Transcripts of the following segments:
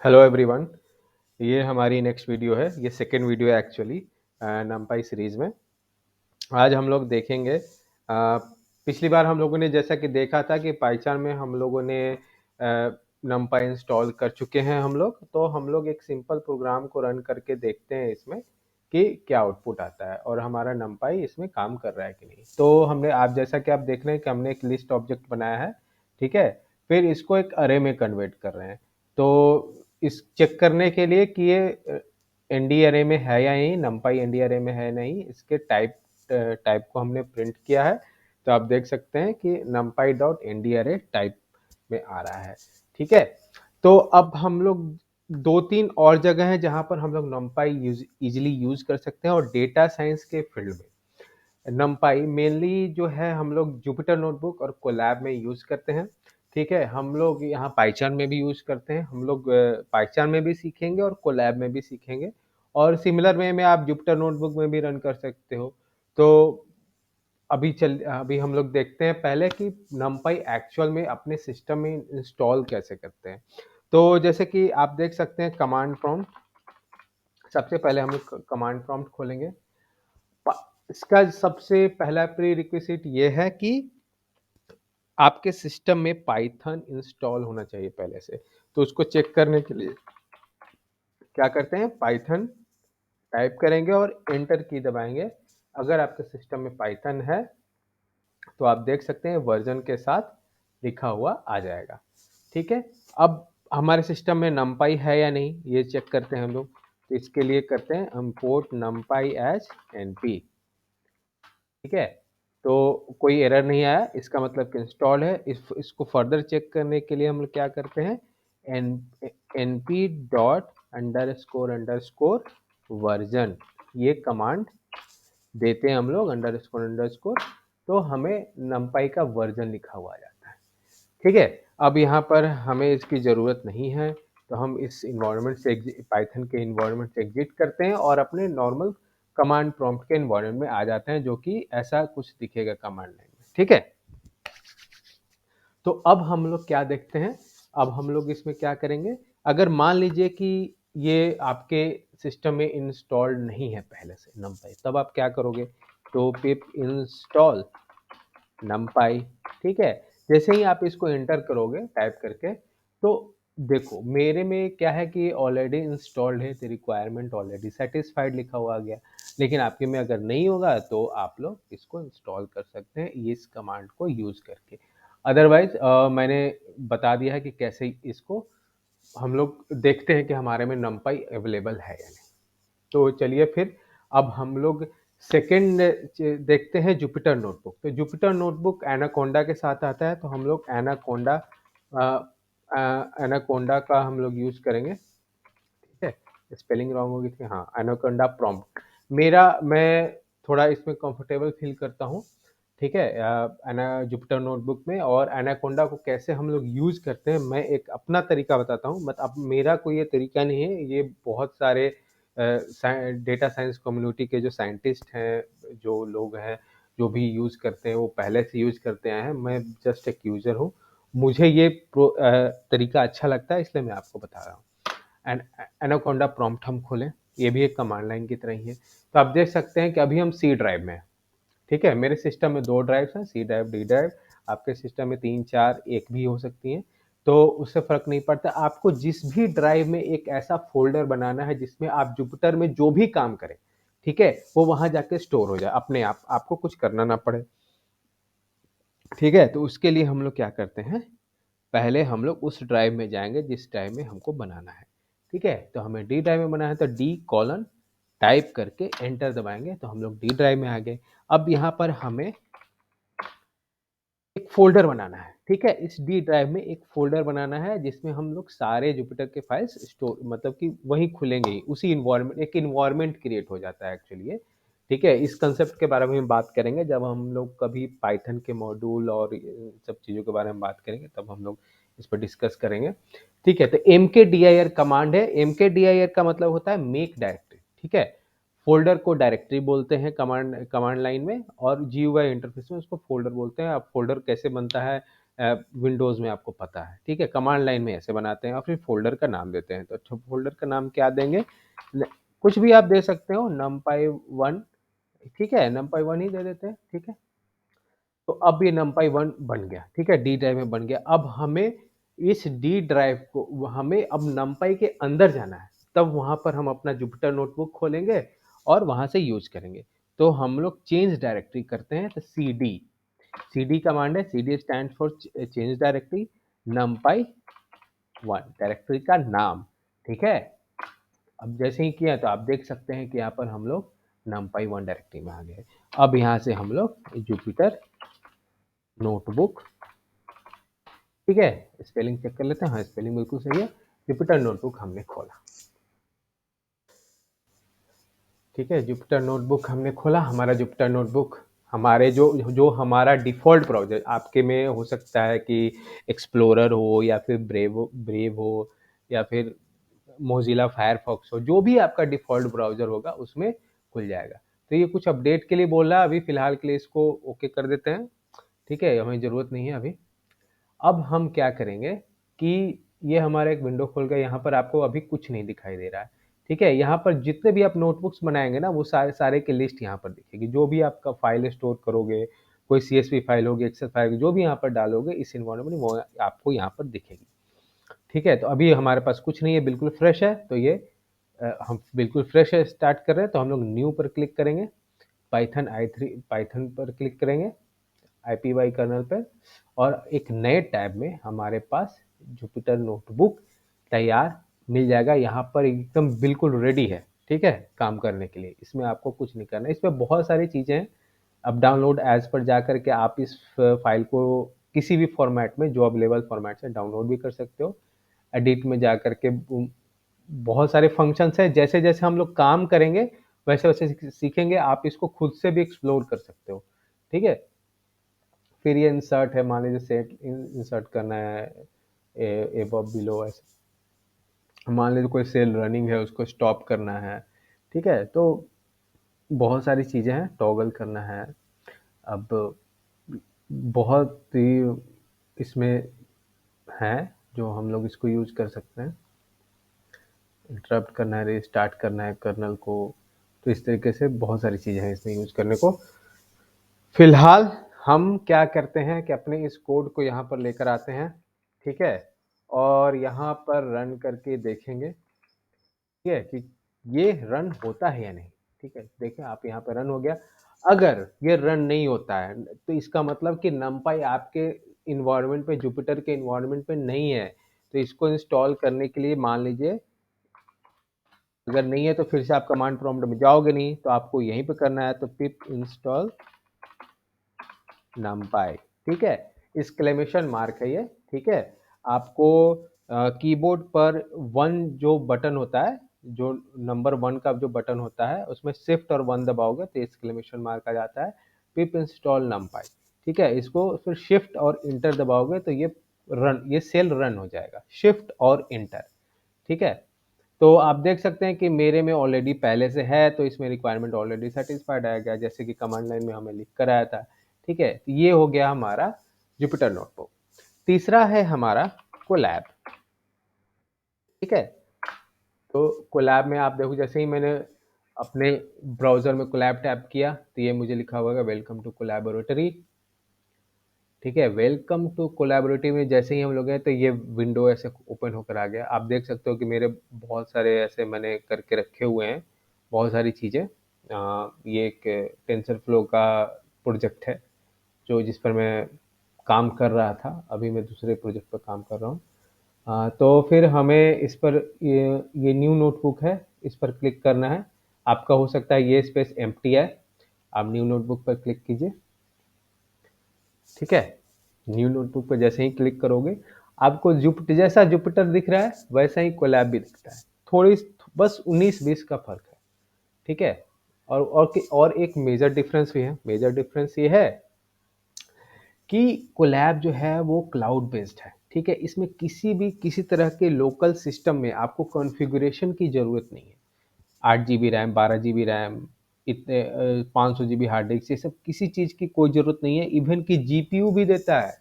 Hello everyone. ये हमारी next video है। ये सेकेंड वीडियो है एक्चुअली नमपाई सीरीज में। आज हम लोग देखेंगे पिछली बार हम लोगों ने जैसा कि देखा था कि पाइथन में हम लोगों ने नमपाई इंस्टॉल कर चुके हैं हम लोग। तो हम लोग एक सिंपल प्रोग्राम को रन करके देखते हैं इसमें कि क्या आउटपुट आता है और हमारा नमपाई इसमें काम कर रहा है कि नहीं। तो हमने आप जैसा कि आप देख रहे हैं कि हमने एक लिस्ट ऑब्जेक्ट बनाया है, ठीक है। फिर इसको एक अरे में कन्वर्ट कर रहे हैं। तो इस चेक करने के लिए कि ये एनडी अरे में है या नहीं, नमपाई एनडी अरे में है नहीं, इसके टाइप को हमने प्रिंट किया है। तो आप देख सकते हैं कि numpy डॉट एनडी अरे टाइप में आ रहा है, ठीक है। तो अब हम लोग दो तीन और जगह हैं जहां पर हम लोग numpy इजिली यूज कर सकते हैं। और डेटा साइंस के फील्ड में numpy मेनली जो है हम लोग जुपिटर नोटबुक और कोलैब में यूज करते हैं, ठीक है। हम लोग यहाँ पाइथन में भी यूज करते हैं। हम लोग पाइथन में भी सीखेंगे और कोलैब में भी सीखेंगे। और सिमिलर वे में आप जुपिटर नोटबुक में भी रन कर सकते हो। तो अभी हम लोग देखते हैं पहले कि numpy एक्चुअल में अपने सिस्टम में इंस्टॉल कैसे करते हैं। तो जैसे कि आप देख सकते हैं कमांड प्रॉम्प्ट। सबसे पहले हम लोग कमांड प्रॉम्प्ट खोलेंगे। इसका सबसे पहला प्री रिक्विजिट ये है कि आपके सिस्टम में पाइथन इंस्टॉल होना चाहिए पहले से। तो उसको चेक करने के लिए क्या करते हैं, पाइथन टाइप करेंगे और एंटर की दबाएंगे। अगर आपके सिस्टम में पाइथन है तो आप देख सकते हैं वर्जन के साथ लिखा हुआ आ जाएगा, ठीक है। अब हमारे सिस्टम में numpy है या नहीं ये चेक करते हैं हम लोग। तो इसके लिए करते हैं import numpy as np, ठीक है। तो कोई एरर नहीं आया, इसका मतलब कि इंस्टॉल है। इसको फर्दर चेक करने के लिए हम लोग क्या करते हैं, np dot underscore underscore version, ये कमांड देते हैं हम लोग अंडरस्कोर अंडरस्कोर। तो हमें numpy का वर्जन लिखा हुआ आ जाता है, ठीक है। अब यहाँ पर हमें इसकी ज़रूरत नहीं है। तो हम इस इन्वायरमेंट से पाइथन के इन्वायरमेंट से एग्जिट करते हैं और अपने नॉर्मल कमांड प्रॉम्प्ट के इन्वायरमेंट में आ जाते हैं, जो कि ऐसा कुछ दिखेगा कमांड लाइन में, ठीक है। तो अब हम लोग क्या देखते हैं, अब हम लोग इसमें क्या करेंगे। अगर मान लीजिए कि ये आपके सिस्टम में इंस्टॉल्ड नहीं है पहले से numpy, तब आप क्या करोगे, तो पिप इंस्टॉल numpy, ठीक है। जैसे ही आप इसको एंटर करोगे टाइप करके, तो देखो मेरे में क्या है कि ऑलरेडी इंस्टॉल्ड है, तो रिक्वायरमेंट ऑलरेडी सेटिस्फाइड लिखा हुआ आ गया। लेकिन आपके में अगर नहीं होगा तो आप लोग इसको इंस्टॉल कर सकते हैं इस कमांड को यूज करके। अदरवाइज मैंने बता दिया है कि कैसे इसको हम लोग देखते हैं कि हमारे में numpy अवेलेबल है या नहीं। तो चलिए फिर अब हम लोग सेकंड देखते हैं जुपिटर नोटबुक। तो जुपिटर नोटबुक एनाकोंडा के साथ आता है। तो हम लोग एनाकोंडा का हम लोग यूज करेंगे, ठीक है। स्पेलिंग रॉन्ग होगी थी, हाँ, एनाकोंडा प्रॉम्प्ट। मैं थोड़ा इसमें कंफर्टेबल फील करता हूँ, ठीक है। एना जुपिटर नोटबुक में और एनाकोंडा को कैसे हम लोग यूज करते हैं, मैं एक अपना तरीका बताता हूँ। मत अब मेरा कोई ये तरीका नहीं है, ये बहुत सारे डेटा साइंस कम्युनिटी के जो साइंटिस्ट हैं, जो लोग हैं, जो भी यूज करते हैं, वो पहले से यूज करते आए हैं। मैं जस्ट एक यूजर हूँ, मुझे ये तरीका अच्छा लगता है, इसलिए मैं आपको बता रहा हूँ। एनाकोंडा प्रॉम्प्ट हम खोलें, ये भी एक कमांड लाइन की तरह ही है। तो आप देख सकते हैं कि अभी हम सी ड्राइव में हैं, ठीक है। मेरे सिस्टम में दो ड्राइव्स हैं, सी ड्राइव, डी ड्राइव। आपके सिस्टम में तीन चार एक भी हो सकती हैं, तो उससे फर्क नहीं पड़ता। आपको जिस भी ड्राइव में एक ऐसा फोल्डर बनाना है जिसमें आप जुपिटर में जो भी काम करें, ठीक है, वो वहां जाके स्टोर हो जाए अपने आप, आपको कुछ करना ना पड़े, ठीक है। तो उसके लिए हम लोग क्या करते हैं, पहले हम लोग उस ड्राइव में जाएंगे जिस ड्राइव में हमको बनाना है, ठीक है। तो हमें डी ड्राइव में बनाना है, तो डी कॉलन टाइप करके एंटर दबाएंगे तो हम लोग डी ड्राइव में आ गए। अब यहाँ पर हमें एक फ़ोल्डर बनाना है, ठीक है। इस डी ड्राइव में एक फ़ोल्डर बनाना है जिसमें हम लोग सारे जुपिटर के फाइल्स स्टोर, मतलब कि वहीं खुलेंगे ही, उसी एनवायरनमेंट, एक एनवायरनमेंट क्रिएट हो जाता है एक्चुअली ये, ठीक है। इस कांसेप्ट के बारे में हम बात करेंगे जब हम लोग कभी पाइथन के मॉड्यूल और इन सब चीज़ों के बारे में बात करेंगे, तब हम लोग इस पर डिस्कस करेंगे, ठीक है। तो mkdir कमांड है। mkdir का मतलब होता है मेक डायरेक्टरी, ठीक है। फ़ोल्डर को डायरेक्टरी बोलते हैं कमांड कमांड लाइन में, और जीयूआई इंटरफेस में उसको फ़ोल्डर बोलते हैं। अब फ़ोल्डर कैसे बनता है, विंडोज़ में आपको पता है, ठीक है? कमांड लाइन में ऐसे बनाते हैं और फिर फ़ोल्डर का नाम देते हैं। तो अच्छा फ़ोल्डर का नाम क्या देंगे? न कुछ भी आप दे सकते हो, numpy 1, ठीक है? numpy 1 ही दे देते हैं, ठीक है? तो अब ये numpy 1 बन गया, ठीक है? डी ड्राइव में बन गया। अब हमें इस डी ड्राइव को हमें अब numpy के अंदर जाना है, तब वहाँ पर हम अपना जुपिटर नोटबुक खोलेंगे और वहाँ से यूज़ करेंगे। तो हम लोग चेंज डायरेक्टरी करते हैं, तो सीडी सीडी कमांड है, CD stands for change directory, numpy 1 directory का नाम, ठीक है? अब जैसे ही किया तो आप देख सकते हैं कि यहाँ पर हम लोग numpy 1 डायरेक्टरी में आ गए। अब यहाँ से हम लोग जुपिटर नोटबुक, ठीक है? स्पेलिंग चेक कर लेते हैं। हाँ, स्पेलिंग बिल्कुल सही है। जुपिटर नोटबुक हमने खोला, ठीक है? जुपिटर नोटबुक हमने खोला। हमारा जुपिटर नोटबुक हमारे जो जो हमारा डिफ़ॉल्ट ब्राउज़र, आपके में हो सकता है कि एक्सप्लोरर हो या फिर ब्रेव हो या फिर मोज़िला फायरफॉक्स हो, जो भी आपका डिफ़ॉल्ट ब्राउज़र होगा उसमें खुल जाएगा। तो ये कुछ अपडेट के लिए बोल रहा है, अभी फ़िलहाल के लिए इसको ओके कर देते हैं, ठीक है? हमें ज़रूरत नहीं है अभी। अब हम क्या करेंगे कि ये हमारा एक विंडो खुल गया, यहाँ पर आपको अभी कुछ नहीं दिखाई दे रहा है, ठीक है? यहाँ पर जितने भी आप नोटबुक्स बनाएँगे ना, वो सारे सारे की लिस्ट यहाँ पर दिखेगी। जो भी आपका फ़ाइल स्टोर करोगे, कोई सीएसवी फ़ाइल होगी, एक्सेल फ़ाइल, जो भी यहाँ पर डालोगे इस एनवायरनमेंट में, वो आपको यहाँ पर दिखेगी, ठीक है? तो अभी हमारे पास कुछ नहीं है, बिल्कुल फ्रेश है, तो ये हम बिल्कुल फ्रेश है, स्टार्ट कर रहे हैं, तो हम लोग न्यू पर क्लिक करेंगे, पाइथन पर क्लिक करेंगे, IPY कर्नल पे, और एक नए टैब में हमारे पास जुपिटर नोटबुक तैयार मिल जाएगा। यहाँ पर एकदम बिल्कुल रेडी है, ठीक है? काम करने के लिए। इसमें आपको कुछ नहीं करना है। इसमें बहुत सारी चीज़ें हैं। अब डाउनलोड एज़ पर जाकर के आप इस फाइल को किसी भी फॉर्मेट में, जो अवेलेबल फॉर्मेट से डाउनलोड भी कर सकते हो। एडिट में जाकर के बहुत सारे फंक्शंस हैं। जैसे-जैसे हम लोग काम करेंगे, वैसे-वैसे सीखेंगे। आप इसको खुद से भी एक्सप्लोर कर सकते हो, ठीक है? फिर ये इंसर्ट है, मान लीजिए सेट इंसर्ट करना है, एबव बिलो, ऐसे मान लीजिए कोई सेल रनिंग है, उसको स्टॉप करना है, ठीक है? तो बहुत सारी चीज़ें हैं, टॉगल करना है। अब बहुत ही इसमें है जो हम लोग इसको यूज़ कर सकते हैं। इंटरप्ट करना है, रिस्टार्ट करना है कर्नल को, तो इस तरीके से बहुत सारी चीज़ें हैं इसमें यूज़ करने को। फिलहाल हम क्या करते हैं कि अपने इस कोड को यहाँ पर लेकर आते हैं, ठीक है? और यहाँ पर रन करके देखेंगे, ठीक है? कि ये रन होता है या नहीं, ठीक है? देखें आप, यहाँ पे रन हो गया। अगर ये रन नहीं होता है, तो इसका मतलब कि numpy आपके एनवायरनमेंट पे, जुपिटर के एनवायरनमेंट पे नहीं है। तो इसको इंस्टॉल करने के लिए मान लीजिए अगर नहीं है, तो फिर से आप कमांड प्रॉम्प्ट में जाओगे नहीं, तो आपको यहीं पे करना है, तो पिप इंस्टॉल numpy, ठीक है? एक्सक्लेमेशन मार्क है ये, ठीक है? आपको कीबोर्ड पर 1 जो बटन होता है, जो नंबर 1 का जो बटन होता है, उसमें शिफ्ट और 1 दबाओगे तो एक्सक्लेमेशन मार्क आ जाता है, पिप इंस्टॉल numpy, ठीक है? इसको फिर शिफ्ट और इंटर दबाओगे तो ये सेल रन हो जाएगा, शिफ्ट और इंटर, ठीक है? तो आप देख सकते हैं कि मेरे में ऑलरेडी पहले से है, तो इसमें रिक्वायरमेंट ऑलरेडी सेटिस्फाइड आ गया, जैसे कि कमांड लाइन में हमें लिख कर आया था, ठीक है? तो ये हो गया हमारा जुपिटर नोटबुक। तीसरा है हमारा कोलैब, ठीक है? तो कोलैब में आप देखो, जैसे ही मैंने अपने ब्राउज़र में कोलैब टैप किया, तो ये मुझे लिखा हुआ है वेलकम टू कोलैबोरेटरी, ठीक है? वेलकम टू कोलैबोरेटरी में जैसे ही हम लोग गए, तो ये विंडो ऐसे ओपन होकर आ गया। आप देख सकते हो कि मेरे बहुत सारे ऐसे मैंने करके रखे हुए हैं, बहुत सारी चीज़ें। ये एक टेंसरफ्लो का प्रोजेक्ट है, जिस पर मैं काम कर रहा था। अभी मैं दूसरे प्रोजेक्ट पर काम कर रहा हूँ। तो फिर हमें इस पर ये न्यू नोटबुक है, इस पर क्लिक करना है। आपका हो सकता है ये स्पेस एम्प्टी है, आप न्यू नोटबुक पर क्लिक कीजिए, ठीक है? न्यू नोटबुक पे जैसे ही क्लिक करोगे, आपको जैसा जुपिटर दिख रहा है, वैसा ही कोलैब भी दिखता है। थोड़ी बस 19-20 का फ़र्क है, ठीक है? और एक मेजर डिफरेंस भी है। मेजर डिफरेंस ये है कि कोलैब जो है वो क्लाउड बेस्ड है, ठीक है? इसमें किसी तरह के लोकल सिस्टम में आपको कॉन्फ़िगरेशन की ज़रूरत नहीं है। 8 जीबी रैम, 12 जीबी रैम, इतने 500 जीबी हार्ड डिस्क, ये सब किसी चीज़ की कोई ज़रूरत नहीं है। इवन कि जीपीयू भी देता है,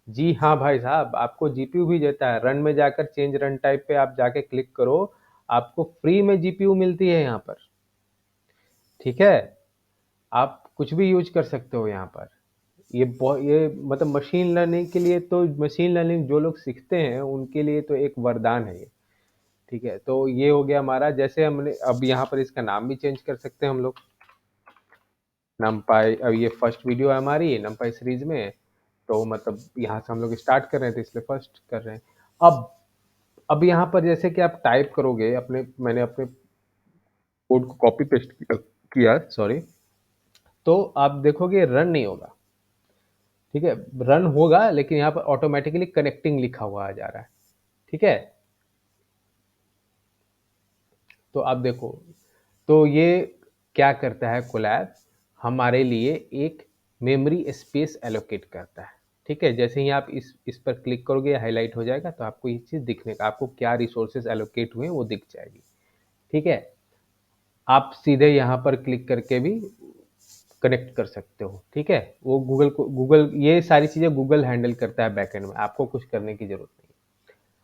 जी हाँ भाई साहब, आपको जीपीयू भी देता है। रन में जाकर चेंज रन टाइप पे आप जाके क्लिक करो, आपको फ्री में जीपीयू मिलती है यहाँ पर, ठीक है? आप कुछ भी यूज़ कर सकते हो यहाँ पर। ये मतलब मशीन लर्निंग के लिए तो, मशीन लर्निंग जो लोग सीखते हैं, उनके लिए तो एक वरदान है ये, ठीक है? तो ये हो गया हमारा, जैसे हमने अब यहाँ पर इसका नाम भी चेंज कर सकते हैं हम लोग। नमपाई, अब ये फर्स्ट वीडियो है हमारी नमपाई सीरीज़ में, तो मतलब यहाँ से हम लोग स्टार्ट कर रहे हैं, तो इसलिए फर्स्ट कर रहे हैं। अब यहाँ पर जैसे कि आप टाइप करोगे, मैंने अपने कोड को कॉपी पेस्ट किया, सॉरी, तो आप देखोगे रन नहीं होगा, ठीक है? रन होगा लेकिन यहाँ पर ऑटोमेटिकली कनेक्टिंग लिखा हुआ आ जा रहा है, ठीक है? तो आप देखो, तो ये क्या करता है कोलैब, हमारे लिए एक मेमोरी स्पेस एलोकेट करता है, ठीक है? जैसे ही आप इस पर क्लिक करोगे, हाईलाइट हो जाएगा, तो आपको ये चीज़ दिखने का, आपको क्या रिसोर्सेज एलोकेट हुए हैं वो दिख जाएगी, ठीक है? आप सीधे यहाँ पर क्लिक करके भी कनेक्ट कर सकते हो, ठीक है? वो गूगल ये सारी चीज़ें गूगल हैंडल करता है बैकएंड में, आपको कुछ करने की ज़रूरत नहीं है।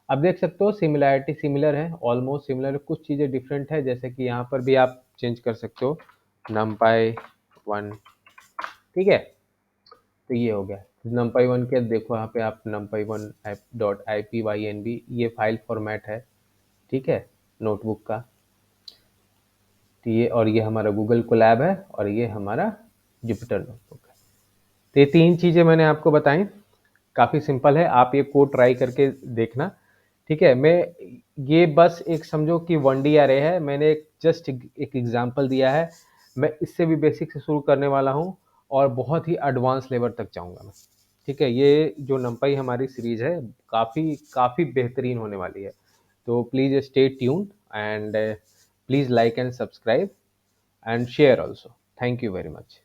अब देख सकते हो सिमिलैरिटी सिमिलर है, ऑलमोस्ट सिमिलर है, कुछ चीज़ें डिफरेंट है, जैसे कि यहाँ पर भी आप चेंज कर सकते हो numpy 1, ठीक है? तो ये हो गया numpy 1 के, देखो यहाँ पे आप numpy 1 .ipynb ये फाइल फॉर्मेट है, ठीक है? नोटबुक का। तो ये हमारा गूगल कोलैब है, और ये हमारा जुपिटर नोटबुक है। तो ये 3 चीज़ें मैंने आपको बताई, काफ़ी सिंपल है, आप ये कोड ट्राई करके देखना, ठीक है? ये बस एक समझो कि 1D अरे है, मैंने जस्ट एक एग्जांपल दिया है, मैं इससे भी बेसिक से शुरू करने वाला हूँ और बहुत ही एडवांस लेवल तक जाऊँगा मैं, ठीक है? ये जो नंपाई हमारी सीरीज़ है, काफ़ी काफ़ी बेहतरीन होने वाली है। तो please stay tuned and please like and subscribe and share also. Thank you very much.